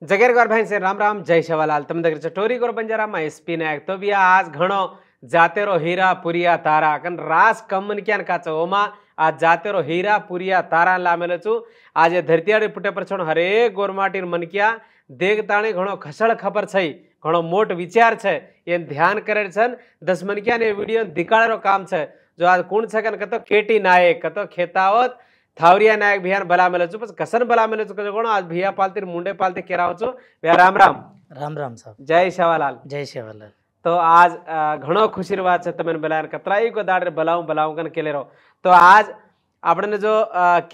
जगेर गौर भाई से राम राम जय शेवालाल तम दगरच्या टोरी गोर बंजारा मा एसपी नायक तो बिया आज घणो जातेरो हीरा पुरिया तारा कन रास कमन क्यान काचो ओमा आज जातेरो हीरा पुरिया तारा लामेलो छु आज धरतीयाड़ी पुटे पर छोण हरेक गोरमाटीर मनकिया देखताणी घणो खसळ खबर छई घणो मोट विचार छे एन ध्यान करे छन 10 मनकिया ने वीडियो दिकाळेरो काम छे जो आज कोण छकन कतो केटी नायक कतो खेतावत थावरिया नायक भियान बला मेलो छु बस कसन बला मेलो छु कोण आज भिया पालती मुंडे पालती केराव छु भैया राम राम राम साहब जय शेवालाल जय शेवालाल। तो आज घणो खुशीर बात छे तमने बलान कतराई को दाडे बलाऊ कन केले रो तो आज आपने जो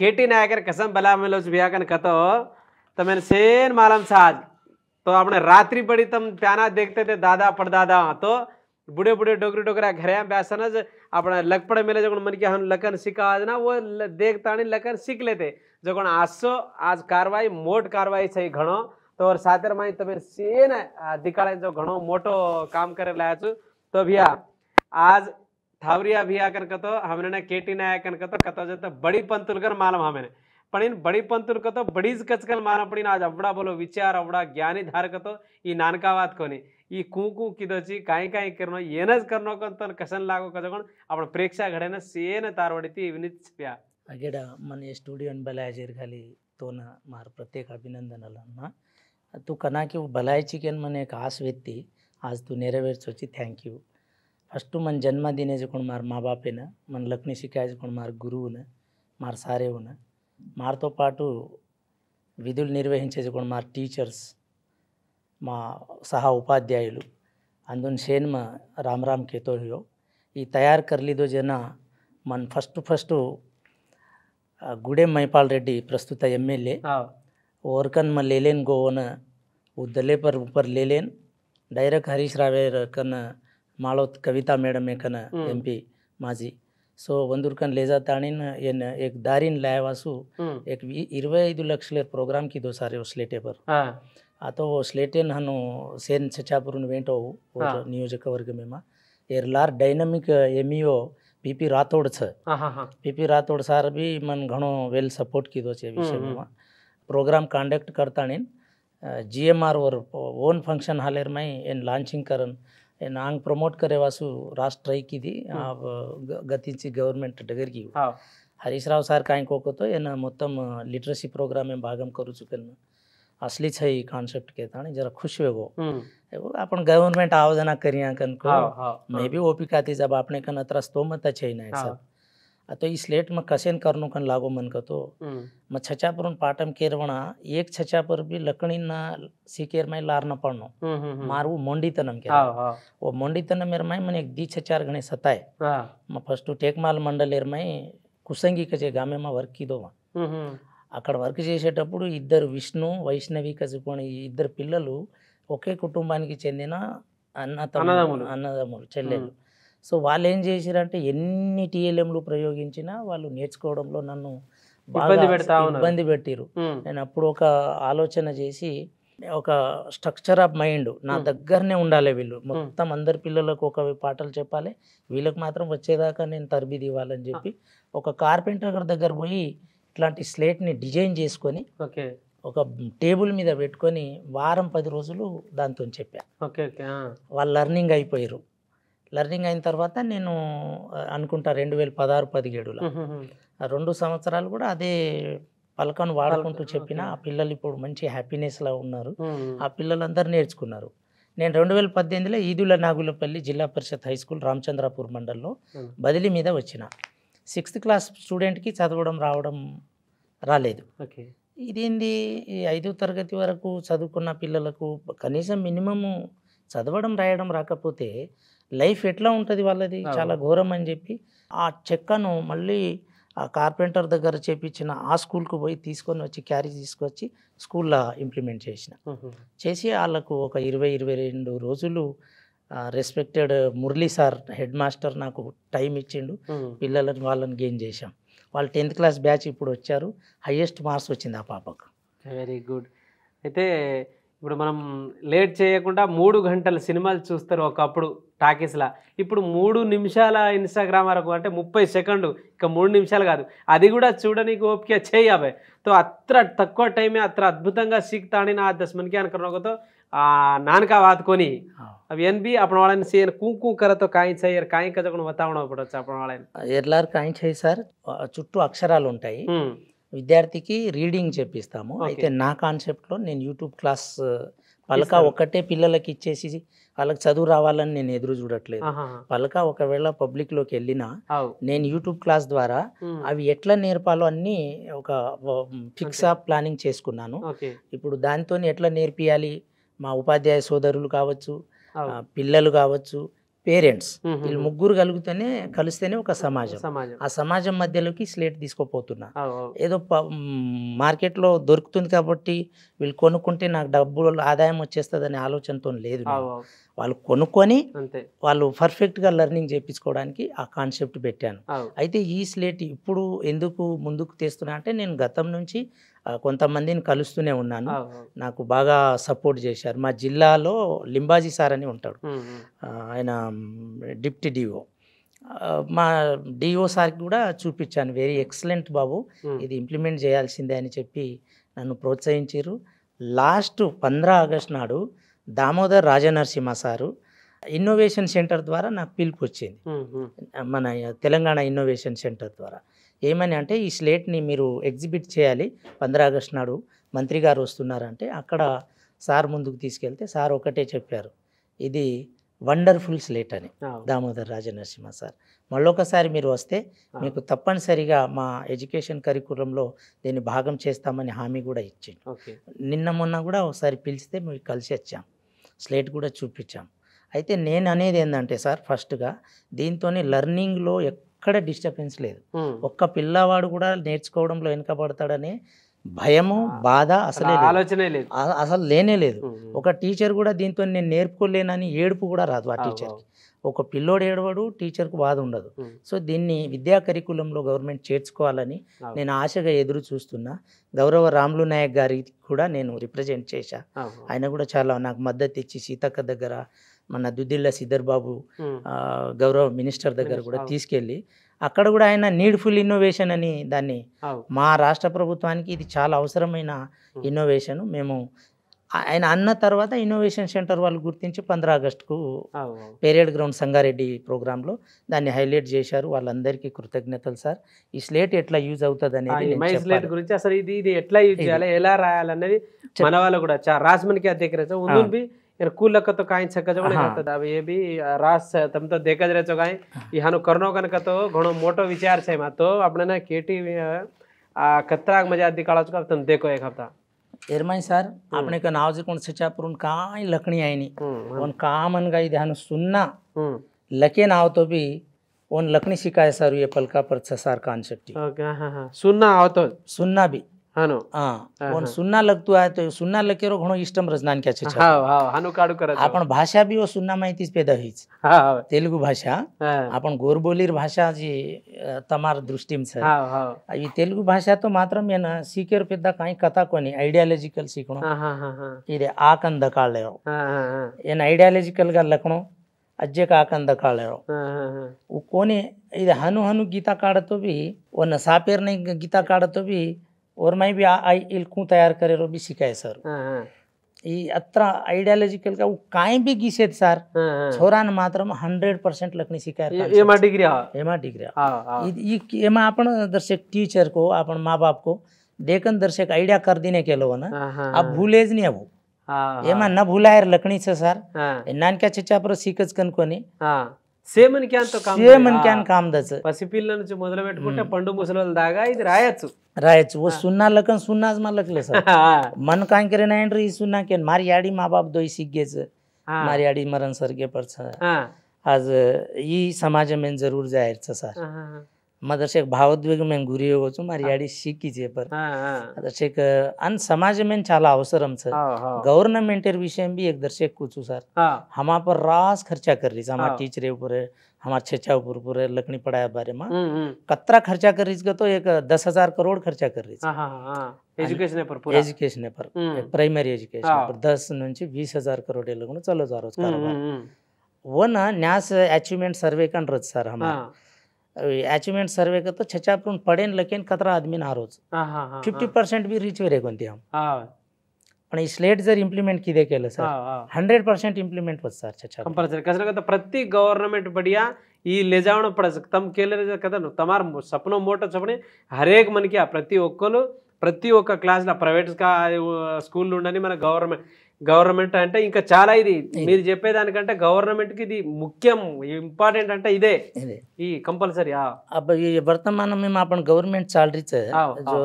केटी नायकर कसम बला मेलो छु भिया कन कतो तमने सेन मालम साज तो आपने रात्रि पड़ी तम प्याना देखते थे दादा परदादा तो बूढ़े बूढ़े डोगरी डोगरा घरे ब्यासनज अपना लकपड़े मेले जो मन के हम लकन सिकाज ना वो देखता नहीं लकन सीख लेते जो कोण आसो आज कारवाई मोट कारवाई छे घणो तो और सातर माई तमे सेन दिकाळे जो घणो मोटो काम करे लाया छु तो भैया आज थावरिया भैया कन कतो हमने केटी नायक कन कतो जत बड़ी पंतुलकर मालूम हमें पण इन बड़ी पंतुल कतो बड़ीज कचकल मालूम पड़ी आज अवड़ा बोलो विचार अवड़ा ज्ञानी धार कतो ई नानका वात कोनी ಈ ಕೂಕು ಕಿದೋಚಿ ಕಾಯಿ ಕಾಯಿ ಕಿರ್ನೋ ಏನಸ್ ಕರ್ನೋಕಂತ ಕಸನ್ लागो कजगण आपण प्रेक्षा घडेन सेन तारवडीती विनित्या अगेडा मन स्टुडियो बलायजेर खाली तो ना मार प्रत्येक अभिनंदनाला तू कना की बलायची केन मन एक आस व्यक्ती आज तू नेरवेर्चोची थँक यू फस्ट मन जन्मदिने कोण मार माँ बापेन मन लक्ष्मी शिकायचे कोण मार गुरुవున मार सारेవున मारतो पाटू విధులు నిర్వహించేది कोण मार टीचर्स మా सहा उपाध्यायुలు अंदून शेन में राम राम कहतो हो ये तैयार कर लीधो जेना मन फस्ट गुडे महिपाल रेड्डी प्रस्तुत एमएलए ओरकन में ले लेन गोवन उदले पर ऊपर ले लेन डायरेक्ट हरीश रावेर कन माळोत कविता मैडम कन एमपी माजी सो ಒಂದೂರ್ಕನ್ लेजा ताणीन एन एक दारीन लायवासु एक 25 ಲಕ್ಷ प्रोग्राम की दो सारे स्लेटे पर आता वो स्लेटेन हनु सेन छचापुरून वेंट हो नियोजक वर्ग में मा एरलार डायनामिक एमईओ पीपी राठोड छ पीपी राठोड सार भी मन घणो वेल सपोर्ट कीधो छे विषय में प्रोग्राम कंडक्ट करता ने जीएमआर और ओन फंक्शन हालेर में एन लॉन्चिंग करन एन आंग प्रमोट करे वासु राष्ट्र की दी गतीची गवर्नमेंट डगर की हरीश राव सार काय कोको एन मोत्तम लिटरसी प्रोग्राम में भागम करू चुकन असली छे कॉन्सेप्ट कहता नहीं जरा खुश वेगो अपन गवर्नमेंट आयोजना करिया कन को मैं भी ओपी काती जब आपने कन अत्र स्तोमत छे ना सब तो इस स्लेट में कसेन करनो कन लागो मन को तो म छचापुरन पाटम केरवणा एक छचापुर भी लकड़ी ना सीकेर में लार न पड़नो मारू मोंडीतनम के वो मोंडीतनम मेर में मन एक दी छचार गणे सताए म फर्स्ट टेकमाल मंडलेर में कुसंगी कजे गामे में वर्क की दो అక్కడ వర్క్ చేసేటప్పుడు ఇద్దరు విష్ణు వైష్ణవి కసుకొని ఇద్దరు పిల్లలు ఒకే కుటుంబానికి చెందిన అన్నదమ్ములు చెల్లెలు సో వాళ్ళు ఏం చేశారంటే ఎన్ని టీఎల్ఎంలు ప్రయోగించినా వాళ్ళు నేర్చుకోవడంలో నన్ను ఇబ్బంది పెట్టిరు నేను అప్పుడు ఒక ఆలోచన చేసి ఒక స్ట్రక్చర్ ఆఫ్ మైండ్ నా దగ్గరనే ఉండాలి వీళ్ళు మొత్తం అందరి పిల్లలకు ఒక పాటలు చెప్పాలి వీళ్ళకి మాత్రం వచ్చేదాకా నేను తరబిది ఇవ్వాలని చెప్పి ఒక కార్పెంటర్ దగ్గర పోయి ఇట్లాంటి స్లేట్ని డిజైన్ చేసుకొని ఒక టేబుల్ మీద పెట్టుకొని వారం 10 రోజులు దాంతో చెప్పా వాళ్ళు లర్నింగ్ అయిపోయారు లర్నింగ్ అయిన తర్వాత నేను అనుకుంటా 2016-17లో 2 సంవత్సరాలు కూడా అదే పలకను వాడుకుంటూ చెప్పిన ఆ పిల్లలు ఇప్పుడు మంచి హ్యాపీనెస్లో ఉన్నారు ఆ పిల్లలందరూ నేర్చుకున్నారు నేను 2018లో ఈదుల నాగులపల్లి జిల్లా పరిషత్ హై స్కూల్ రామచంద్రాపూర్ మండలంలో బదిలీ మీద వచ్చిన 6th క్లాస్ స్టూడెంట్కి చదవడం రావడం రాలేదు ఇదేంది 5వ తరగతి వరకు చదువుకున్న పిల్లలకు కనీసం మినిమము చదవడం రాయడం రాకపోతే లైఫ్ ఎట్లా ఉంటుంది వాళ్ళది చాలా ఘోరం అని చెప్పి ఆ చెక్కను మళ్ళీ ఆ కార్పెంటర్ దగ్గర చేపించిన ఆ స్కూల్కు పోయి తీసుకొని వచ్చి క్యారీ తీసుకొచ్చి స్కూల్లో ఇంప్లిమెంట్ చేసి వాళ్ళకు ఒక 20-22 రోజులు respected Murali sir head master నాకు టైం ఇచ్చిండు పిల్లలని వాళ్ళని గెయిన్ చేశాం వాళ్ళు 10th క్లాస్ బ్యాచ్ ఇప్పుడు వచ్చారు హైయెస్ట్ మార్క్స్ వచ్చింది ఆ పాపకు వెరీ గుడ్ అయితే ఇప్పుడు మనం లేట్ చేయకుండా 3 గంటల సినిమాలు చూస్తారు ఒకప్పుడు టాకీస్లా. ఇప్పుడు 3 నిమిషాల ఇన్‌స్టాగ్రామ్ వరకు అంటే 30 సెకండ్లు ఇక 3 నిమిషాలు కాదు. అది కూడా చూడనీకి ओपिक चाहिए अब तो अत्र तక్కువ టైమే अत्र अद्भुతంగా सीखता आणि ना 10 मन क्या करनो तो नानका बात कोनी अब एन भी आपण वाळाने सेन कू करतो काही चाहिए काही कजकण बतावणं पडतं आपण वाळाने ఎర్లార్ కాయి చేయి సార్ చుట్టూ అక్షరాలు ఉంటాయి విద్యార్థికి రీడింగ్ చెప్పిస్తాము అయితే నా కాన్సెప్ట్లో నేను యూట్యూబ్ క్లాస్ పలక ఒకటే పిల్లలకి ఇచ్చేసి వాళ్ళకి చదువు రావాలని నేను ఎదురు చూడట్లేదు పలక ఒకవేళ పబ్లిక్లోకి వెళ్ళినా నేను యూట్యూబ్ క్లాస్ ద్వారా అవి ఎట్లా నేర్పాలో అన్నీ ఒక ఫిక్స్ ప్లానింగ్ చేసుకున్నాను ఇప్పుడు దాంతో ఎట్లా నేర్పియాలి మా ఉపాధ్యాయ సోదరులు కావచ్చు పిల్లలు కావచ్చు పేరెంట్స్ వీళ్ళు ముగ్గురు కలిస్తేనే ఒక సమాజం ఆ సమాజం మధ్యలోకి స్లేట్ తీసుకోపోతున్నా ఏదో మార్కెట్లో దొరుకుతుంది కాబట్టి వీళ్ళు కొనుక్కుంటే నాకు డబ్బులు ఆదాయం వచ్చేస్తుందనే ఆలోచనతో లేదు వాళ్ళు కొనుక్కొని వాళ్ళు పర్ఫెక్ట్గా లెర్నింగ్ చేయించుకోవడానికి ఆ కాన్సెప్ట్ పెట్టాను అయితే ఈ స్లేట్ ఇప్పుడు ఎందుకు ముందుకు తెస్తున్నా అంటే నేను గతం నుంచి కొంతమందిని కలుస్తూనే ఉన్నాను నాకు బాగా సపోర్ట్ చేశారు మా జిల్లాలో లింబాజీ సార్ అని ఉంటాడు ఆయన డిప్యూటీ డిఓ మా డిఓ సార్కి కూడా చూపించాను వెరీ ఎక్సలెంట్ బాబు ఇది ఇంప్లిమెంట్ చేయాల్సిందే అని చెప్పి నన్ను ప్రోత్సహించారు లాస్ట్ 15 ఆగస్టు నాడు Damodar Rajanarasimha sir innovation centre ద్వారా నాకు పిలుపు వచ్చింది మన తెలంగాణ ఇన్నోవేషన్ సెంటర్ ద్వారా ఏమని అంటే ఈ స్లేట్ని మీరు ఎగ్జిబిట్ చేయాలి 15 ఆగస్టు నాడు మంత్రి గారు వస్తున్నారంటే అక్కడ సార్ ముందుకు తీసుకెళ్తే సార్ ఒకటే చెప్పారు ఇది వండర్ఫుల్ స్లేట్ అని దామోదర్ రాజనరసింహ సార్ మళ్ళొకసారి మీరు వస్తే మీకు తప్పనిసరిగా మా ఎడ్యుకేషన్ కరికులంలో దీన్ని భాగం చేస్తామని హామీ కూడా ఇచ్చింది నిన్న మొన్న కూడా ఒకసారి పిలిస్తే మేము కలిసి వచ్చాం స్లేట్ కూడా చూపించాం అయితే నేను అనేది ఏంటంటే సార్ ఫస్ట్గా దీంతో లెర్నింగ్లో ఎక్కడ డిస్టర్బెన్స్ లేదు ఒక్క పిల్లవాడు కూడా నేర్చుకోవడంలో వెనుకబడతాడనే భయము బాధ అసలు లేనే లేదు ఒక టీచర్ కూడా దీంతో నేను నేర్పుకోలేనని ఏడుపు కూడా రాదు ఆ టీచర్కి ఒక పిల్లోడు ఏడవడు టీచర్కు బాధ ఉండదు సో దీన్ని విద్యా కరికులంలో గవర్నమెంట్ చేర్చుకోవాలని నేను ఆశగా ఎదురు చూస్తున్నా గౌరవ రాములు నాయక్ గారికి కూడా నేను రిప్రజెంట్ చేశా ఆయన కూడా చాలా నాకు మద్దతు ఇచ్చి సీతక్క దగ్గర మన దుద్దిళ్ళ సిద్ధర్ బాబు గౌరవ మినిస్టర్ దగ్గర కూడా తీసుకెళ్ళి అక్కడ కూడా ఆయన నీడ్ఫుల్ ఇన్నోవేషన్ అని దాన్ని మా రాష్ట్ర ప్రభుత్వానికి ఇది చాలా అవసరమైన ఇన్నోవేషన్ మేము ఆయన అన్న తర్వాత ఇన్నోవేషన్ సెంటర్ వాళ్ళు గుర్తించి 15 ఆగస్టుకు పేరేడ్ గ్రౌండ్ సంగారెడ్డి ప్రోగ్రాంలో దాన్ని హైలైట్ చేశారు వాళ్ళందరికీ కృతజ్ఞతలు సార్ ఈ స్లేట్ ఎట్లా యూజ్ అవుతుంది అనేది స్లేట్ గురించి అసలు ఇది ఎట్లా యూజ్ చేయాలి ఎలా రాయాలనేది మన వాళ్ళు కూడా राजमन के देख रहे थे उन्होंने भी यार कुल लक तो काई छक्का जवणे करता अब ये भी रास तम तो देखा जरे तो काई यहानो करनो कनक तो घणो मोटो विचार छे मा तो आपने ना केटी कतराक मजा दिखाळो छ तुम देखो एक हफ्ता एरमाई सर आपने का नाव से कोण सचापुरून काय लकणी आहे नी पण कामन गाई ध्यान सुनना लके नाव तो भी ओन लकणी शिकाय सर ये पलका पर सर कांसेप्ट ओके हां सुनना आवतो सुनना भी हानो पण सुनना लगतो आहे तो सुनना लकेरो घणो इष्टम रजनान क्या छे हानो काढू करत आपण भाषा भी वो सुनना माहितीच पैदा हीच तेलुगु भाषा आपण गोरबोलीर भाषा जी तमार दृष्टीम छे ई तेलुगु भाषा तो मात्र मेन सीकेर पेदा काई कथा कोनी आइडियालॉजिकल सीखणो इदे आकन दकाळेरो एन आइडियालॉजिकल गा लखणो अज्जे का आकन दकाळेरो वो कोने इदे हनु हनु गीता काढतो भी ओन सापेर ने गीता काढतो भी और मैं भी आई इल्कू तैयार करे रो भी सिखाए सर ई अत्रा आइडियालॉजिकल का वो काई भी गीसेत सर छोरान मात्र 100% लखनी सिखाए एमा डिग्री ई एमा आपण दर्शक टीचर को आपण माँ बाप को देखन दर्शक आइडिया कर देने के लो ना अब भूलेज नहीं अब एमा न भूलायर लखनी छे सर नान क्या चचा पर सीखच कन कोनी సేమన్ క్యాన్తో కామ్ దచ పసిపిల్ల నుంచి మొదలు పెట్టుకుంటే పండు ముసలోల దాగా ఇది రాయచ్చు वो सुनना लखन सुननाच मा लखले सर मन काय करे ना एंट्री सुनना के मारी आडी माँ बाप दोई सीख गे छ मारी आडी मरण सरगे पर छ आज ई समाज में जरूर जाहिर छ सर दर्शक भावोद्वेग में गुरी होవచ్చు మరి యాడి సిక్కి చేపర్ దర్శక్ అన్ సమాజం చాలా అవసరం సార్ गवर्नमेंट विषय भी एक दर्शक कुछ सर हमार पर रास खर्चा कर रही हमार टीचर ऊपर हमार छेचा ऊपर लकड़ी पढ़ाया बारे में कतरा खर्चा कर रही तो एक 10,000 करोड़ खर्चा कर रही एजुकेशन पर प्राइमरी एजुकेशन पर 10 నుంచి 20,000 करोड़ लोगों चलो जा रोज कारोबार वो ना न्यास अचीवमेंट सर्वे कर रोज सर हमारा अचीवमेंट सर्वे का तो छचापुर पढ़े लेकिन कतरा आदमी ना रोज 50% भी रीच वेरे कोणती हम पण ಈ ಸ್ಲೇಟ್ जर इंप्लिमेंट किदे केलं सर 100% इंप्लिमेंट होत सर छचा कंपल्सरी कसं का प्रति गव्हर्नमेंट बढ़िया ಈ ಲೆಜಾವಣ ಪಡಸ ತಮ್ಮ ಕೇಳಿರ ಕದ ತಮಾರ ಸಪನೋ ಮೋಟ ಸಪನೆ ಹರೇಕ್ మనకి ప్రతి ఒక్కరు ప్రతి ఒక్క క్లాస్ లా ప్రైవేట్ స్కూల్ ఉండని మన గవర్నమెంట్ అంటే ఇంకా చాలా ఇది మీరు చెప్పేదానికంటే గవర్నమెంట్ కి ఇది ముఖ్యం ఇంపార్టెంట్ అంటే ఇదే ఈ కంపల్సరీ अब ये वर्तमान में आपण गवर्नमेंट सैलरी छे जो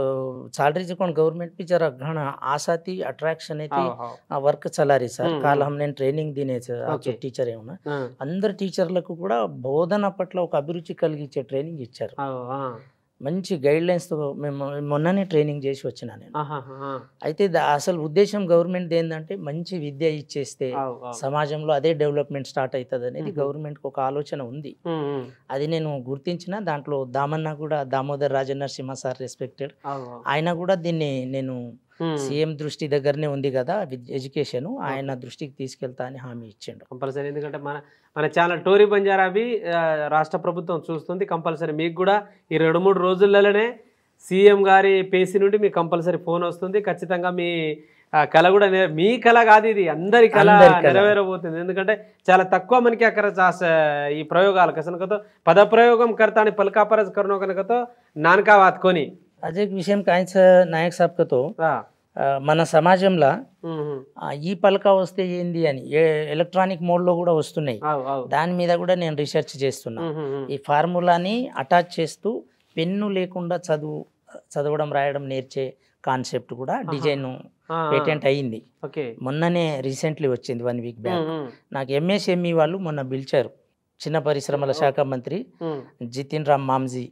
सैलरी से कोण गवर्नमेंट भी जरा घणा आसाती अट्रैक्शन है वर्क चला रही सर काल हमने ट्रेनिंग दिने छे आजो टीचर ఏమన్నా అందరు టీచర్లకు కూడా బోధన పట్ల ఒక అభిరుచి కలిగించే ట్రైనింగ్ ఇచ్చారు మంచి గైడ్ లైన్స్ తో మేము మొన్ననే ట్రైనింగ్ చేసి వచ్చినా నేను అయితే అసలు ఉద్దేశం గవర్నమెంట్ ఏంటంటే మంచి విద్య ఇచ్చేస్తే సమాజంలో అదే డెవలప్మెంట్ స్టార్ట్ అవుతుంది అనేది గవర్నమెంట్ ఒక ఆలోచన ఉంది అది నేను గుర్తించిన దాంట్లో దామన్న కూడా దామోదర్ రాజనరసింహ సార్ రెస్పెక్టెడ్ ఆయన కూడా దీన్ని నేను సీఎం దృష్టి దగ్గరనే ఉంది కదా ఎడ్యుకేషన్ ఆయన దృష్టికి తీసుకెళ్తా అని హామీ ఇచ్చిండు కంపల్సరీ ఎందుకంటే మన ఛానల్ టోరీ బంజారా అవి రాష్ట్ర ప్రభుత్వం చూస్తుంది కంపల్సరీ మీకు కూడా ఈ 2-3 రోజులలోనే సీఎం గారి పేసి నుండి మీకు కంపల్సరీ ఫోన్ వస్తుంది ఖచ్చితంగా మీ కళ కూడా మీ కళ కాదు ఇది అందరి కళ నెరవేరబోతుంది ఎందుకంటే చాలా తక్కువ మనకి అక్కడ ఈ ప్రయోగాలు కసనకతో పద ప్రయోగం करता आणि पलकापरच करणं कनकतो नानका वात कोणी अजय एक विषय कायच नायक साहब कतो మన సమాజంలో ఈ పలక వస్తే ఏంది అని ఎలక్ట్రానిక్ మోడ్లో కూడా వస్తున్నాయి దాని మీద కూడా నేను రీసెర్చ్ చేస్తున్నా ఈ ఫార్ములాని అటాచ్ చేస్తూ పెన్ను లేకుండా చదవడం రాయడం నేర్చే కాన్సెప్ట్ కూడా డిజైన్ పేటెంట్ అయ్యింది మొన్ననే రీసెంట్లీ వచ్చింది 1 వీక్ బ్యాక్ నాకు ఎంఎస్ఎంఈ వాళ్ళు మొన్న పిలిచారు చిన్న పరిశ్రమల శాఖ మంత్రి जितिन राम मामजी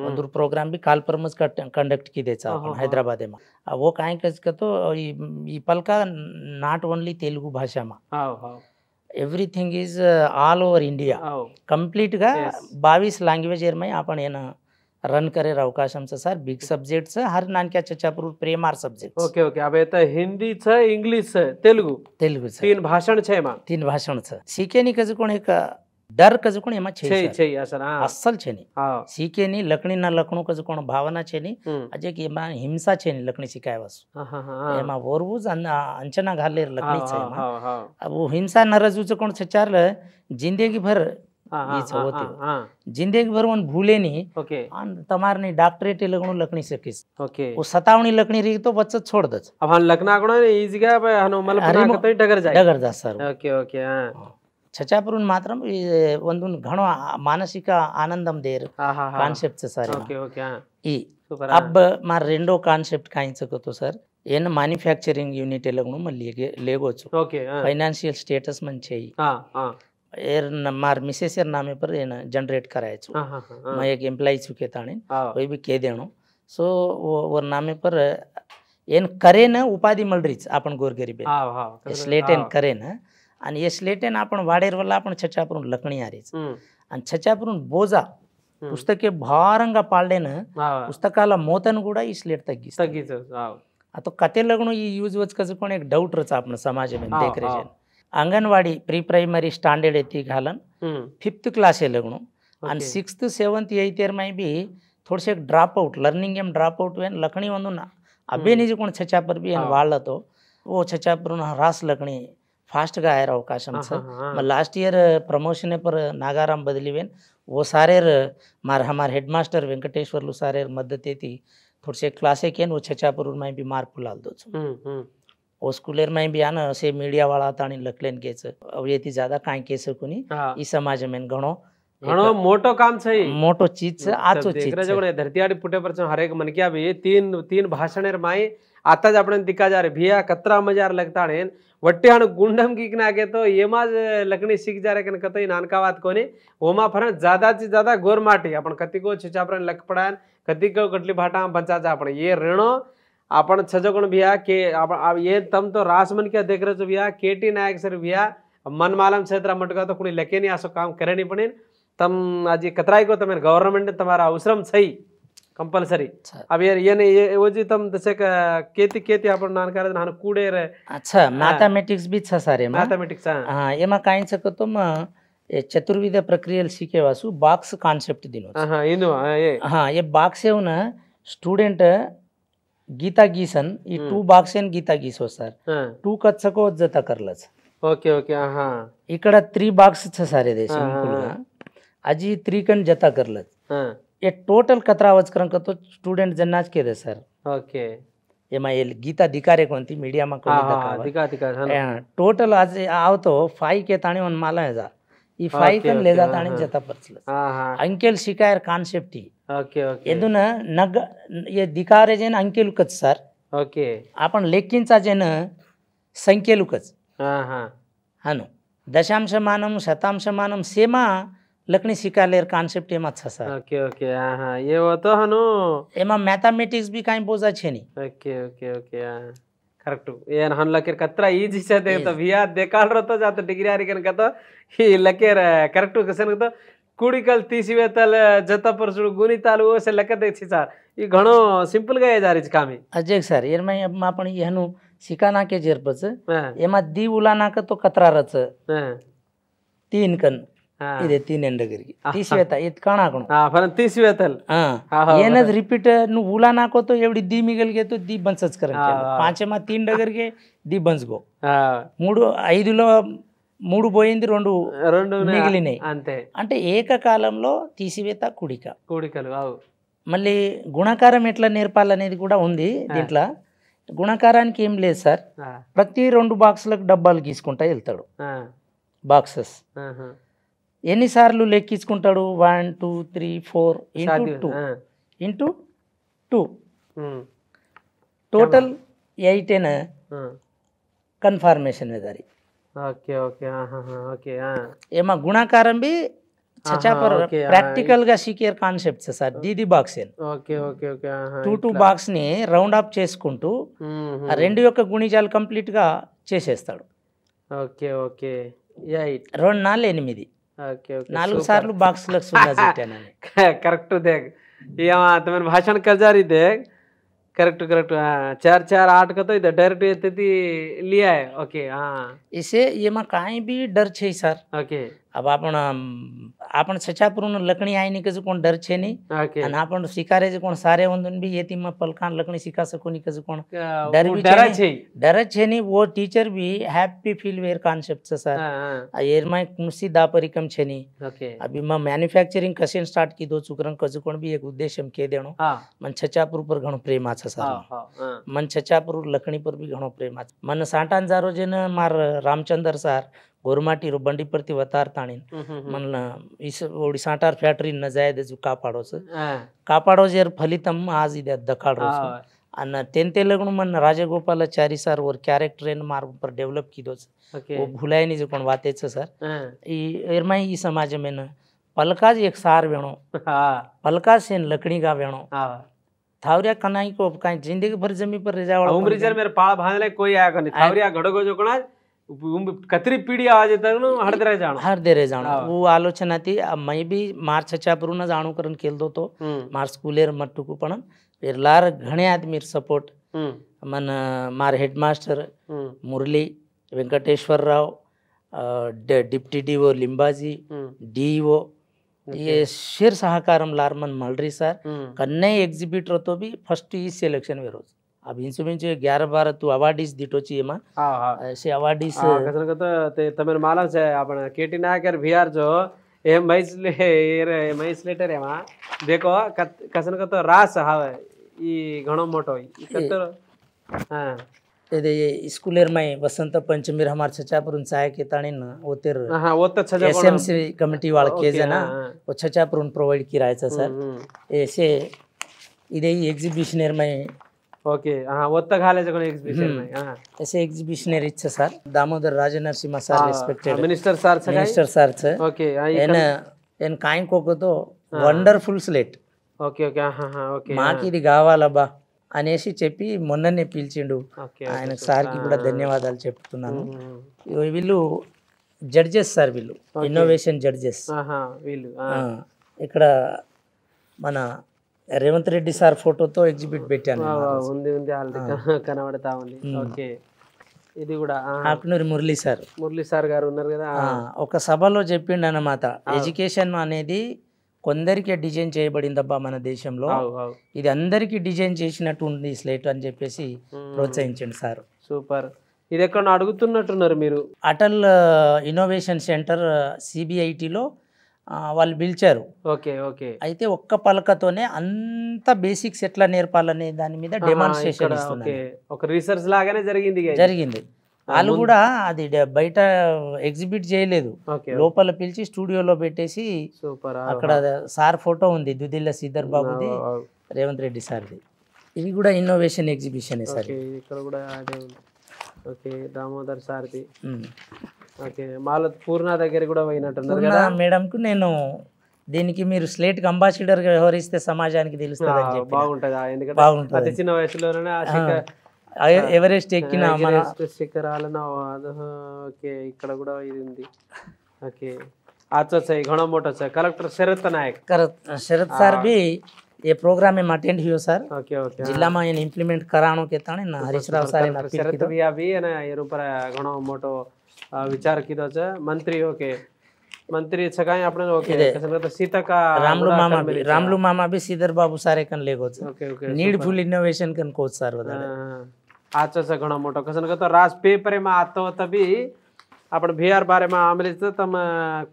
अंदर प्रोग्राम भी काल परमस कंडक्ट की देचा हैदराबाद में वो काय का तो ई पलका नॉट ओनली तेलुगु भाषा में everything is all over India complete गा 22 लँग्वेज में आपण येना रन करे अवकाशम सर बिग सब्जेक्ट हर नानक्या चचापूर प्रेमार सब्जेक्ट ओके ओके अब येता हिंदी छ इंग्लिश तेलुगु तीन भाषण छे मा तीन भाषण छ सीखे नी कज कोण एक डर कज कोण एमा छे असल छे नी सीखे नी लकड़ी ना लखणो कज कोण भावना छे नी अजे के एमा हिंसा छे नी लकड़ी शिकायवस एमा वरवूज अंचना घाले लकड़ी छे एमा अब वो हिंसा न रजूच कोण छचार जिंदगी भर जिंदगी भर वन भूले नहीं तमार नहीं डॉक्टरेट लगणो लकड़ी सकीस वो सतावणी लकड़ी रही तो बच्चा छोड़ दच अब हन लकना कोण ఈజీగా హను మలపన కతో డగర్ जा सर ओके ओके छचापुरून मात्र ಒಂದು घणो मानसिक आनंदम देर कांसेप्ट सर ओके ओके ई अब मार రెండో కాన్సెప్ట్ కాయించకతో సర్ ఏన మ్యానుఫ్యాక్చరింగ్ యూనిట్ ఎలగను మళ్ళీ లేగొచ్చు ओके फाइनेंशियल स्टेटस मन चाहिए एर मार मिसेस एर नामे पर जनरेट करायचो मैं एक एम्प्लॉय चुके ताणे वही भी के देणो सो वो नामे पर एन करे न उपाधि मळ रीच आपण गोरगरीब स्लेटेन करे न आणि ये स्लेटेन आपण वाडेर वल्ला आपण छचापुरून लकणी आरीच आणि छचापुरून बोजा पुस्तके भाರಂಗ पाळडेन पुस्तकाला मोतन ಕೂಡ ಈ स्लेट तग्गीस आता कते लगणो ಈ यूज वच कज कोण एक डाउट रच आपण समाज में देख रहे अंगनवाड़ी प्री प्राइमरी स्टैंडर्ड एती घालन 5th क्लास है लगणो आणि 6th 7th 8th ईयर में भी थोड़े से ड्रॉप आउट लर्निंग एम ड्रॉप आउट वेन लकणी ಒಂದು अबे निजे कोण छचापर भी एन वाळतो वो छचापरून रास लकणी फास्ट गा आयर अवकाशम छ लास्ट ईयर प्रमोशन पर नागाराम बदलीवेन वो सारे मार हमार हेडमास्टर वेंकटेश्वरलू सारे मदत थी थोड़े से क्लासे केन वो छचापुर में भी मार पुलाल दो वो स्कूलर में भी आना से मीडिया वाला ताणी लखलेन केस अब ये ज्यादा काई केस कोनी ई समाज में घणो ઘણો મોટો કામ છે ઈ. મોટો ચીજ છે આચો ચીજ દેખરે છે જો ધરતી આડી पुटे पर हरेक मन क्या भी तीन तीन भाषण माई आता ज आपण दिखा जा रे भिया कतरा मजार लगता है वट्टे हण गुंडम की ना के तो ये माज लकड़ी सीख जा रे कन कतई नानका बात कोनी ओमा फरन ज्यादा से ज्यादा गोर माटी आपण कति को छिचापरन लक पडान कति को कटली भाटा बचा जा आपण ये ऋणो आपण छजगुण भिया के ये तम तो रास मन क्या देख रहे हो भिया केटी नायक सर भिया मन मालम क्षेत्र मटका तो कुणी लेके नहीं आसो काम करे नहीं पड़े तम आज कतराई को तमें गवर्नमेंट तुम्हारा अवसरम सही कंपल्सरी अब ये वो जी तम जैसे केती केती आपण नानकार नान कूडे रे अच्छा मैथमेटिक्स भी छ सारे मैथमेटिक्स हाँ एमा काई सकतो म चतुर्विध प्रक्रिया सीखे वासु बॉक्स कांसेप्ट दिनो हाँ इनु हाँ ये बॉक्स है ना स्टूडेंट गीता गीसन ई 2 बॉक्स एन गीता गीसो सर 2 कच सको जता करलच ओके ओके हाँ इकड़ 3 बॉक्स छ सारे दे सिंपल अजी 3 कन जता करलच ये टोटल कतरा आवाज करन तो स्टूडेंट जन्नाज के दे सर ओके एमा ये गीता दिकारे कोणती मीडिया मा कोणी हाँ दिका दिका टोटल आज आव तो 5 के ताणी on माला जा ई 5 कन ले जा ताणी जता परचल अंकेल शिकायर कांसेप्ट ही ओके ओके एदुन नग ये दिकारे जेन अंकेल कच सर ओके आपण लेखींचा जेन संख्येलू कच हाँ हानो दशांशमानम शतांशमानम सेमा लकड़ी शिकालेर कांसेप्ट एमा छ सर ओके ओके हाँ ये वो तो हनु एमा मैथमेटिक्स भी काई बोझा छे नी ओके ओके ओके करेक्ट ये हन लकेर कतरा ಈಜಿ छते तो भिया देखाल रतो जातो डिग्री आरी कन कतो ही लकेर करेक्ट कसन तो कुड़ीकल तीसिवेतल जता परसुड गुणिताल वो से लके दे छी सर ई घणो सिंपल गए जा री कामी अजय सर एर में अब आपण यहनु शिकाना के जेर पच एमा दी उलाना का तो कतरा रच 3 कन ಇದೆ 3 ಎಂಡಗರಿಗೆ ತೀಸಿವೇತ ಇತ್ ಕಾಣಾಕಣ ಹಾ ಫರನ್ ತೀಸಿವೇತಲ್ ಹಾ ಏನದ ರಿಪೀಟ್ ನು ಉಲಾ ನಾಕೋ तो एवढी दी मिगलगे तो दी बंसच करन पांचे मा 3 डगरगे दी बंसगो మూడు 5లో 3 పోయింది 2 మిగిలినాయి అంతే అంటే ఏకకాలంలో తీసివేత కూడికలు అవు మళ్ళీ గుణకారం ఎట్లా నేర్పాలనేది కూడా ఉంది దీంట్లో గుణకారానికి ఏం లేదు సార్ ప్రతి 2 బాక్సులకు డబ్బాలు గీసుకుంటా వెళ్తాడు బాక్సెస్ ఎన్నిసార్లు లెక్కించుకుంటాడు 1 2 3 4 ఇంటూ 2 टोटल 8 है कन्फर्मेशन है दारी ओके ओके हाँ हाँ हाँ ओके हाँ एमा गुणाकारम भी छचा पर प्रैक्टिकल గా सीकेर కాన్సెప్ట్స్ సార్ దీది బాక్స్ ఓకే ఓకే ఓకే हाँ 2 బాక్స్ ని రౌండ్ అప్ చేసుకుంటూ ఆ రెండు యొక్క గుణిజాలు కంప్లీట్ గా చేసేస్తాడు ఓకే ఓకే 8 2 4 8 ओके ओके 4 सार्लू बाक्स लग सुना जेटाने करेक्ट देख ये तुम भाषण कर जा रही देख करेक्ट करेक्ट 4 4 8 का तो इधर डायरेक्ट ये लिया है ओके हाँ इसे ये में कहीं भी डर छे सर ओके अब आपण छछापुरून लकड़ी आई नहीं कजु कोण डर छे नहीं ओके आणि आपण शिकारे जे कोण सारे वंदन भी येती में पलकान लकड़ी शिका सको नहीं कजु कोण डर छे नहीं वो टीचर भी हैप्पी फील वेयर कांसेप्ट सर एयर में कुंसी दापरिकम छे नहीं ओके अभी मैं मैन्युफैक्चरिंग कसेन स्टार्ट की दो चुकरन कजु कोण भी एक उद्देश्य के देणो मन छछापुर पर घणो प्रेम आछे सर मन छछापुर लकड़ी पर भी घणो प्रेम आछे मन साठान जारो जेन मार रामचंद्र सर गोरमाटी रो बंडी परती वतार ताणी मन इस ओडी साठार फैक्टरी न जाय दे जु कापाडो जेर फलितम आज इदे दखाडो अन तेंते लगणु मन राजगोपालाचारी सर और कैरेक्टर इन मार्ग पर डेवलप कीधो वो भूलाय नहीं जो कोण वाते छ सर ई एरमाई ई समाज में न पलका ज एक सार वेणो पलका से लकड़ी का वेणो थावरिया कनाई को काई जिंदगी भर जमी पर रेजावाळा उमरी जर मेरे पाळ भांदले कोई आया कने थावरिया घडगो जो कोणा कतरी पीढ़ी आवाज हरदे रह जाणो वो आलोचना थी मैं भी मार छछापुरून जाणू करण केल दो तो मार स्कूलेर मट्टुकू पण लार घणे आदमी सपोर्ट मन मार headmaster Murali Venkateswara Rao deputy DO Limbaji DO ये शेर सहकारम लार मन मलरी सर कन्ने एग्जिबिटर तो भी फर्स्ट ही सिलेक्शन वे रोज अब इंसुमिंच 11-12 तू अवार्डीज दिटो छी एमा ऐसे अवार्डीज कसन कत ते तमेर मालूम छे आपण केटी नायकर भियार जो ए मैच लेटर एमा देखो कसन कत रास हावे ई घणो मोटो ई कत हां ఇది स्कूलेर में वसंत पंचमी हमारे छचापुर चाय के ताणी न ओतेर ओत छजा एसएमसी कमिटी वाला केज है ना वो छचापुर प्रोवाइड किरायचं सर ऐसे इधे एग्जिबिशनर में ओके ओत घालायचं कोण एक्झिबिशन नाही ऐसे एग्जिबिशनर इच्छा sir Damodar Rajanarsimha sir respected minister sir minister sir okay एन काय कोको wonderful slate okay okay okay మాకు ఇది కావాలబ్బా అనేసి చెప్పి మొన్ననే పిలిచిండు ఆయనకు సార్కి కూడా ధన్యవాదాలు చెప్తున్నాను వీళ్ళు జడ్జెస్ సార్ వీళ్ళు ఇన్నోవేషన్ జడ్జెస్ వీళ్ళు ఇక్కడ మన రేవంత్ రెడ్డి సార్ ఫోటోతో ఎగ్జిబిట్ పెట్టాను ఉంది ఉంది ఆల్రెడీ కనబడతా ఉంది ఓకే ఇది కూడా ఆకునూరి మురళీ సార్ గారు ఉన్నారు కదా ఒక సభలో చెప్పిండు అన్నమాట ఎడ్యుకేషన్ అనేది కొందరికి డిజైన్ చేయబడిందబ్బా మన దేశంలో ఇది అందరికీ డిజైన్ చేసినట్టు ఉంది స్లేట్ అని చెప్పేసి ప్రోత్సహించండి సార్ సూపర్ ఇది ఎక్కడ అడుగుతున్నట్టున్నారు మీరు అటల్ ఇన్నోవేషన్ సెంటర్ సిబిఐటిలో వాళ్ళు పిలిచారు ఓకే ఓకే అయితే ఒక్క పలకతోనే అంత బేసిక్స్ ఎట్లా నేర్పాలనే దాని మీద డెమాన్స్ట్రేషన్ ఇస్తున్నారు ఒక రీసెర్చ్ లాగానే జరిగింది వాళ్ళు కూడా అది బయట ఎగ్జిబిట్ చేయలేదు లోపల పిలిచి స్టూడియోలో పెట్టేసి సూపర్ అక్కడ సార్ ఫోటో ఉంది దుదిల్ల శ్రీధర్ బాబుది రేవంత్ రెడ్డి సార్ది ఇది కూడా ఇన్నోవేషన్ ఎగ్జిబిషన్ సార్ ఇక్కడ కూడా అదే ఉంది ఓకే దామోదర్ సార్ది ఓకే మాల పూర్ణ దగ్గర కూడా పోయినట్టున్నారు కదా మేడంకు నేను దీనికి మీరు స్లేట్ కి అంబాసిడర్ గా వ్యవహరిస్తే సమాజానికి తెలుస్తుంది బాగుంటది ఎందుకంటే అతి చిన్న వయసులోనే ఎవరెస్ట్ ఎక్కిన శిఖరాలను ఓకే ఇక్కడ కూడా ఇది ఉంది ఓకే आजच आहे घणो मोठो છે कलेक्टर शरद नायक शरद सर भी ये प्रोग्राम में अटेंड हुयो सर ओके ओके जिल्ला में इन इम्प्लीमेंट कराणो के ताणे ना हरीश राव सर ने शरद भैया भी है ना ये ऊपर घणो मोटो विचार कीधो છે मंत्री ओके मंत्री सकाळी आपण ओके कसं सीता का रामलू मामा भी सीधर बाबू सारे कन लेगो છે ओके ओके नीडफुल इनोवेशन कन कोच सर आजच घणो मोटो कसं तो राज पेपर में आतो तभी आपण बिहार बारे में आमले तम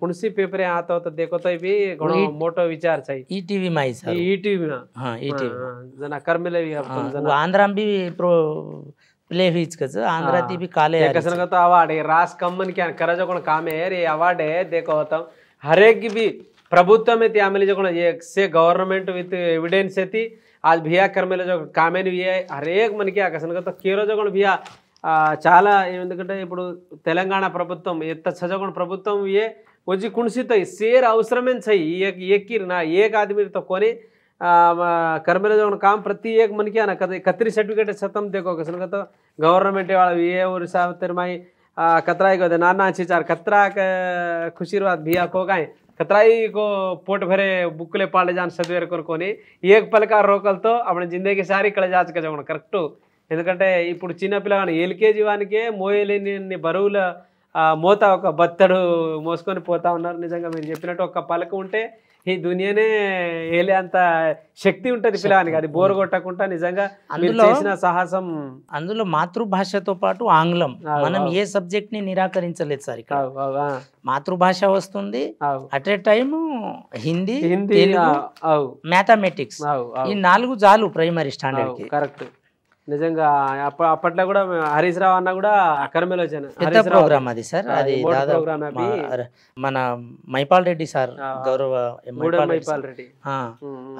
कुणसी पेपर आता होता देखो तो भी घणो मोटो विचार छै ईटीवी में सर ईटीवी में हां ईटीवी जना कर्मले भी आपण जना आंध्रा भी प्रो प्ले हुईच कच आंध्रा ती भी काले है कसं का तो अवार्ड है रास कमन क्या करा जो कोण काम है रे अवार्ड है देखो होता हर एक की भी प्रभुत्व में ती आमले जो कोण एक से गवर्नमेंट विथ एविडेंस है ती आज भिया कर्मले जो काम है हर एक मन क्या कसं का तो केरो जो कोण भिया చాలా ఎందుకంటే ఇప్పుడు తెలంగాణ ప్రభుత్వం ఎంత చదువుకున్న ప్రభుత్వం ఏ వచ్చి కుణసితాయి शेर అవసరమే चाहिए एक एक की ना एक आदमी तो कोने कर्मले जो काम प्रति एक मन क्या ना कतरी सर्टिफिकेट खत्म देखो कसं का तो गवर्नमेंट वाला ये और साहब तेरे माई कतराई को नाना चार कतरा खुशीरवाद भिया को गाय कतराई को पोट भरे बुकले पाले जान सदवेर कोने एक पल का रोकल तो अपने जिंदगी सारी कळे जाच का जो करेक्ट ఎందుకంటే ఇప్పుడు చిన్న పిల్లగాని ఎల్కేజీ వానికే మోయలేని బరువుల మోత ఒక బత్తడు మోసుకొని పోతా ఉన్నారు నిజంగా మీరు చెప్పినట్టు ఒక పలక ఉంటే ఈ దునియానే ఏలే అంత శక్తి ఉంటుంది పిల్లగానికి అది బోర్ కొట్టకుండా నిజంగా మీరు చేసిన సాహసం అందులో మాతృభాషతో పాటు ఆంగ్లం మనం ఏ సబ్జెక్ట్ ని నిరాకరించలేదు సార్ ఇక్కడ మాతృభాష వస్తుంది at a time Hindi Telugu mathematics ఈ 4 చాలు ప్రైమరీ స్టాండర్డ్ కి కరెక్ట్ నిజంగా అప్పట్లో కూడా హరీష్ రావు అన్న కూడా కర్మలో పెద్ద ప్రోగ్రామ్ అది సార్ అది మన మైపాల్ రెడ్డి సార్ గౌరవ మైపాల్ రెడ్డి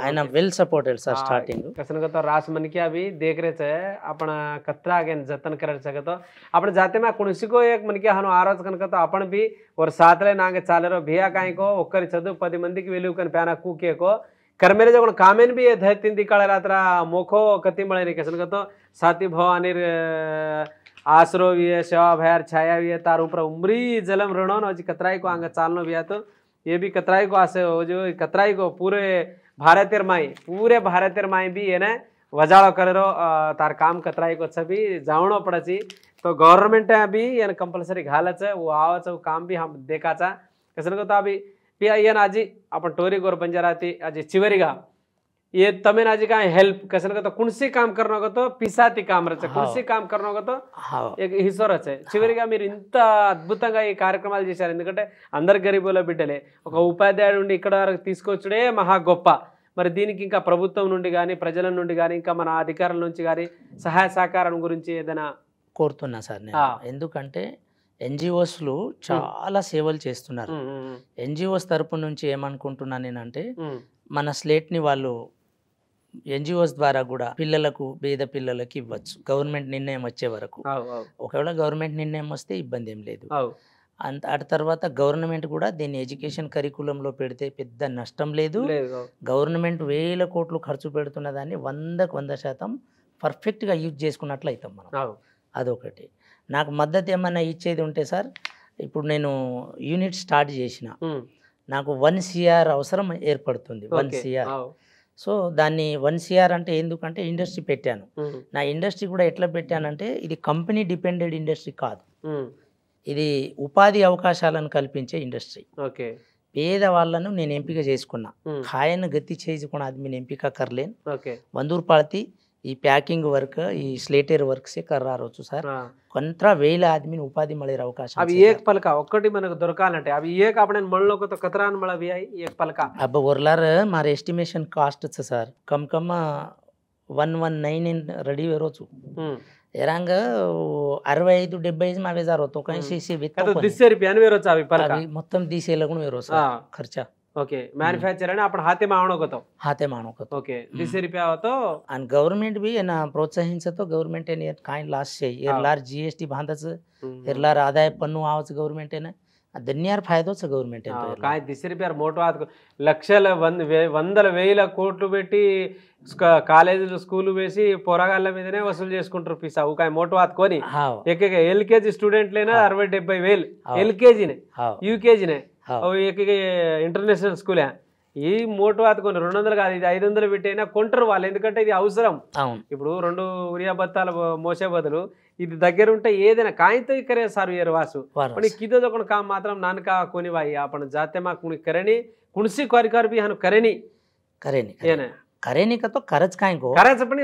ఆయన వెల్ सपोर्टेड सर स्टार्टिंग कसं का तो रास मन के अभी देख रहे थे अपन कतरा के जतन कर सके तो अपन जाते में कुणसी को एक मन के हनु आरोज कन तो अपन भी और साथ ले नागे चालेरो भिया काई को ఒక్కరి చదువు 10 మందికి వెలుగు కన్ ప్యానా కూకే को कर्मेले जो कामेन भी है धय तीन दिकाळ रात्रा मोखो कति मळे रे कसं तो साथी भवानीर आसरो भी है सेवा भयार छाया भी है तार ऊपर उमरी जलम रणो न जी कतराई को आंग चालनो भी है तो ये भी कतराई को आसे हो जो कतराई को पूरे भारतेर माई भी है ना वजाळो करेरो तार काम कतराई को सभी जावणो पड़ची तो गवर्नमेंट भी यानी कंपल्सरी घालच वो आवच काम भी हम देखाचा कसं तो अभी पिया आजी आपण टोरी गोर बंजाराती आजी चिवरीगा ये तमें आजी का हेल्प कसं तो कुणसी काम करनो तो पिसाती काम रचे कुणसी काम करनो तो एक हिस्सो रचे చివరిగా మీరు ఇంత అద్భుతంగా ఈ కార్యక్రమాలు చేశారు ఎందుకంటే అందరు గరీబుల బిడ్డలే ఒక ఉపాధ్యాయుడు నుండి ఇక్కడ వరకు తీసుకొచ్చుడే మహా గొప్ప మరి దీనికి ఇంకా ప్రభుత్వం నుండి కానీ ప్రజల నుండి కానీ ఇంకా మన అధికారుల నుంచి కానీ సహాయ సహకారం గురించి ఏదైనా కోరుతున్నా సార్ నేను. ఎందుకంటే ఎన్జిఓస్లు చాలా సేవలు చేస్తున్నారు. ఎన్జిఓస్ తరపు నుంచి ఏమనుకుంటున్నాను నేనంటే మన స్లేట్ని వాళ్ళు ఎన్జిఓస్ ద్వారా కూడా పిల్లలకు పేద పిల్లలకి ఇవ్వచ్చు గవర్నమెంట్ నిర్ణయం వచ్చే వరకు. ఒకవేళ గవర్నమెంట్ నిర్ణయం వస్తే ఇబ్బంది ఏం లేదు. అటు తర్వాత గవర్నమెంట్ కూడా దీన్ని ఎడ్యుకేషన్ కరికులంలో పెడితే పెద్ద నష్టం లేదు. గవర్నమెంట్ 1000 కోట్లు ఖర్చు పెడుతున్న దాన్ని 100% పర్ఫెక్ట్గా యూజ్ చేసుకున్నట్లు అవుతాం మనం. అదొకటి. నాకు మద్దతు ఏమన్నా ఇచ్చేది ఉంటే సార్, ఇప్పుడు నేను యూనిట్ స్టార్ట్ చేసిన, నాకు 1 CR అవసరం ఏర్పడుతుంది. 1 CR. సో దాన్ని 1 CR అంటే ఎందుకంటే ఇండస్ట్రీ పెట్టాను. నా ఇండస్ట్రీ కూడా ఎట్లా పెట్టానంటే ఇది కంపెనీ డిపెండెడ్ ఇండస్ట్రీ కాదు, ఇది ఉపాధి అవకాశాలను కల్పించే ఇండస్ట్రీ. పేద వాళ్ళను నేను ఎంపిక చేసుకున్నా. ఖాయను గతి చేసుకున్న అది నేను ఎంపిక కర్లేను. వందూరు పాడతి ఈ ప్యాకింग वर्क ఈ स्लेटर वर्क से कर रहा रोचु सर. కొంత 1000 ఆदमी ఉపాధి મળે అవకాశం. అవి ఏక పలక ఒక్కటి మనకు దొరకాలంటే అవి ఏక આપણે મળલો તો કતરાન મળવી આઈ એક પલકા. अब ઓરલાર મારે એસ્ટિમેશન કાસ્ટ છે સર કમ કમ 119 ઇન રેડી વેરો છું. એરાંગ 65-70 માં વેજારો તો કઈ સીસી વિત તો 200 રૂપિયા નો વેરો ચાવી પલકા మొత్తం 200 લગણો વેરો સર ખર્ચા. ओके मैन्युफैक्चर है ना आपण हाथे मावणो को तो ओके 200 रुपया हो तो आणि गवर्नमेंट भी है ना प्रोत्साहिंचतो गवर्नमेंट ने काय लास छे एरलार जीएसटी बांधच एरलार आदाय पन्नु आवच गवर्नमेंट ने धन्यार फायदो छे गवर्नमेंट ने काय 200 रुपया मोटो आत లక్షల వందల వేల కోట్లు పెట్టి కాలేజీలు స్కూల్ వేసి పోరాగాళ్ళ మీదనే వసూలు చేసుకుంటారు ఫీస్. అవు काय मोटो आत कोनी एक एक एलकेजी स्टूडेंट लेना 60-70 వేలు एलकेजी ने यूकेजी ने ఇంటర్నేషనల్ స్కూల్. ఈ మోటో ఆతుకొని 200 కాదు ఇది 500 పెట్టైనా కొంటారు వాళ్ళు, ఎందుకంటే ఇది అవసరం. ఇప్పుడు 2 ఉరియా బత్తాల మోసే బదులు ఇది దగ్గర ఉంటే ఏదైనా కాయంతో करे सारू यार वासु पण किदो जकोन काम मात्रम नानका कोनी भाई आपण जाते मा कुणी करेनी कुणसी क्वारिकार भी हनु करेनी येने करेनी का तो करच काय गो करायचं पण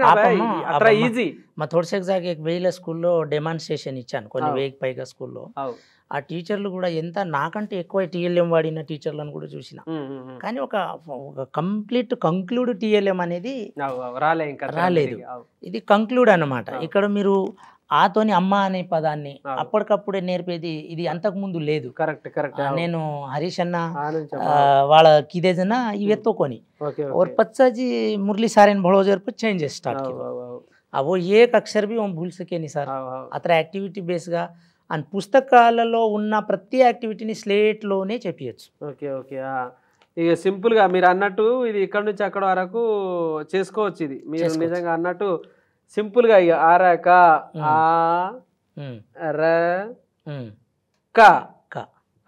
अत्रा ఈజీ. మా थोडसे जागे एक వేల స్కూల్లో డెమాన్స్ట్రేషన్ ఇచ్చాను కొన్ని 1000 పైగా స్కూల్లో. ఆ టీచర్లు కూడా ఎంత నాకంటే ఎక్కువ టీఎల్ఎం వాడిన టీచర్లను కూడా చూసిన, కానీ ఒక కంప్లీట్ కంక్లూడ్ టీఎల్ఎం అనేది రాలేదు. ఇది కంక్లూడ్ అన్నమాట. ఇక్కడ మీరు ఆతోని అమ్మ అనే పదాన్ని అప్పటికప్పుడే నేర్పేది ఇది అంతకు ముందు లేదు. Correct correct. నేను హరీష్ అన్న వాళ్ళ కిదేజన ఇవెత్తుకొని और 50 जी मुरली सारेन भड़ोजर पर चेंजेस स्टार्ट किया. अब वो एक अक्षर भी हम भूल सके नहीं सर. అത്ര యాక్టివిటీ బేస్గా అండ్ పుస్తకాలలో ఉన్న ప్రతి యాక్టివిటీని స్లేట్లోనే చెప్పచ్చు. Okay okay. ఇక సింపుల్గా మీరు అన్నట్టు ఇది ఇక్కడ నుంచి అక్కడ వరకు చేసుకోవచ్చు. ఇది మీరు నిజంగా అన్నట్టు సింపుల్గా ఇక ఆరక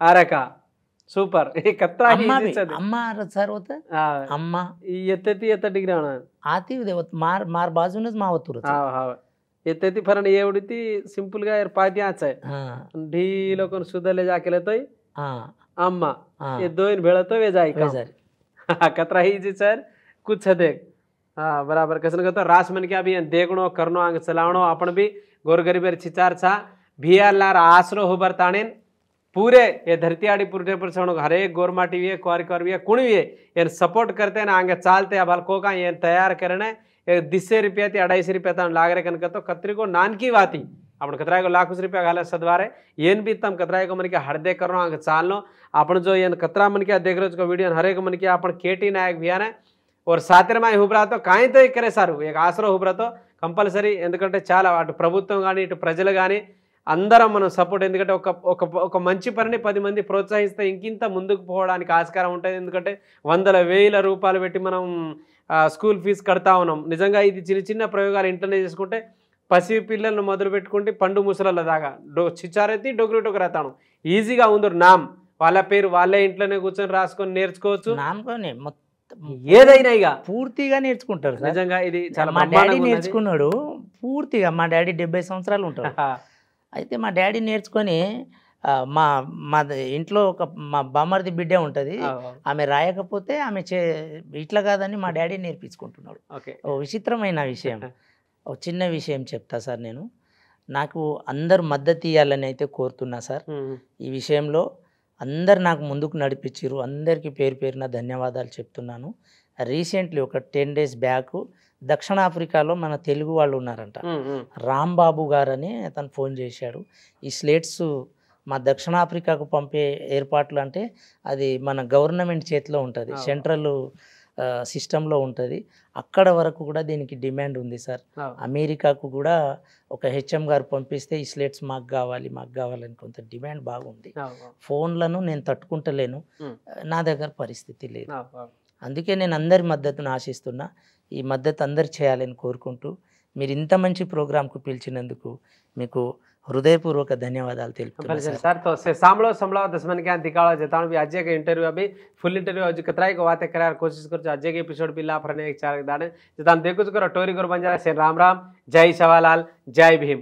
ఆరక సూపర్. అమ్మ सर होतं अम्मा येते डिग्री आती मार मार बाजूनच मावतूर येते ती फरण एवढी ती सिंपल गा पाती आच आहे ढीलो कोण सुधले जाकेले तोय अम्मा ये दोन भेळतो वे जाई का कतरा ही सर कुछ देख. हाँ बराबर कसन कहतो रास मन के अभी देखणो करनो आंग चलावणो आपण भी गोरगरीबेर चिचार छा भियालार आसरो होबर ताणेन पूरे ये धरती आड़ी पूरे पर हरेक गोरमाटी भी है क्वारी क्वार भी है कुणी भी है ये सपोर्ट करते हैं ना आगे चालते हैं भल को का ये तैयार करने 200 रुपया 250 रुपया तक लागरे कन तो कतरी को नान की बात ही आपण कतराय को लाख रुपया घाले सदवारे येन भी तम कतराय को मन के हड़दे करो आगे चालनो आपण जो ये कतरा मन के देख रहे वीडियो हरेक मन के आपण केटी नायक भियाने और सातेरमाय हुबरा तो काय तो करे सारू एक आसरो हुबरा तो कंपल्सरी ఎందుకంటే చాలా అటు ప్రభుత్వం గాని ఇటు ప్రజలు గాని అందరం మనం సపోర్ట్, ఎందుకంటే ఒక మంచి పనిని 10 మంది ప్రోత్సహిస్తే ఇంకింత ముందుకు పోవడానికి ఆస్కారం ఉంటుంది. ఎందుకంటే 100,000 రూపాయలు పెట్టి మనం స్కూల్ ఫీజు కడతా ఉన్నాం. నిజంగా ఇది చిన్న చిన్న ప్రయోగాలు ఇంటర్నే చేసుకుంటే పసి పిల్లలను మొదలు పెట్టుకుంటే పండు ముసలల దాకా చిచ్చారెత్తి డొగురు డొగురు అవుతాను ఈజీగా ఉందరు నామ్ వాళ్ళ పేరు వాళ్ళే ఇంట్లోనే కూర్చొని రాసుకొని నేర్చుకోవచ్చు. ఏదైనా ఇక పూర్తిగా నేర్చుకుంటారు. నిజంగా ఇది చాలా మా డాడీ నేర్చుకున్నాడు పూర్తిగా. మా డాడీ 70 సంవత్సరాలు ఉంటాడు. అయితే మా డాడీ నేర్చుకొని మా మా ఇంట్లో ఒక మా బామ్మర్ది బిడ్డే ఉంటుంది, ఆమె రాయకపోతే ఆమె ఇట్లా కాదని మా డాడీ నేర్పించుకుంటున్నాడు. ఓ విచిత్రమైన విషయం, ఒక చిన్న విషయం చెప్తా సార్. నేను నాకు అందరు మద్దతు ఇవ్వాలని అయితే కోరుతున్నా సార్. ఈ విషయంలో అందరు నాకు ముందుకు నడిపించారు, అందరికీ పేరు పేరున ధన్యవాదాలు చెప్తున్నాను. రీసెంట్లీ ఒక 10 days బ్యాక్ దక్షిణాఫ్రికాలో మన తెలుగు వాళ్ళు ఉన్నారంట, రాంబాబు గారని అతను ఫోన్ చేశాడు. ఈ స్లేట్స్ మా దక్షిణాఫ్రికాకు పంపే ఏర్పాట్లు అంటే అది మన గవర్నమెంట్ చేతిలో ఉంటుంది, సెంట్రల్ సిస్టంలో ఉంటుంది. అక్కడ వరకు కూడా దీనికి డిమాండ్ ఉంది సార్. అమెరికాకు కూడా ఒక హెచ్ఎం గారు పంపిస్తే ఈ స్లేట్స్ మాకు కావాలని కొంత డిమాండ్ బాగుంది. ఫోన్లను నేను తట్టుకుంటలేను, నా దగ్గర పరిస్థితి లేదు. అందుకే నేను అందరి మద్దతును ఆశిస్తున్నా. ఈ మద్దతు అందరు చేయాలని కోరుకుంటూ మీరు ఇంత మంచి ప్రోగ్రాంకు పిలిచినందుకు మీకు हृदयपूर्वक धन्यवाद सर। तो सामलो समला 10 मन के दिखावा जतान भी आज के इंटरव्यू अभी फुल इंटरव्यू आज कतराई को बातें करार कोशिश कर आज के एपिसोड भी ला फरने एक चार दाने जतान देखो करो टोरी कर बन जा राम राम, जय सवालाल, जय भीम।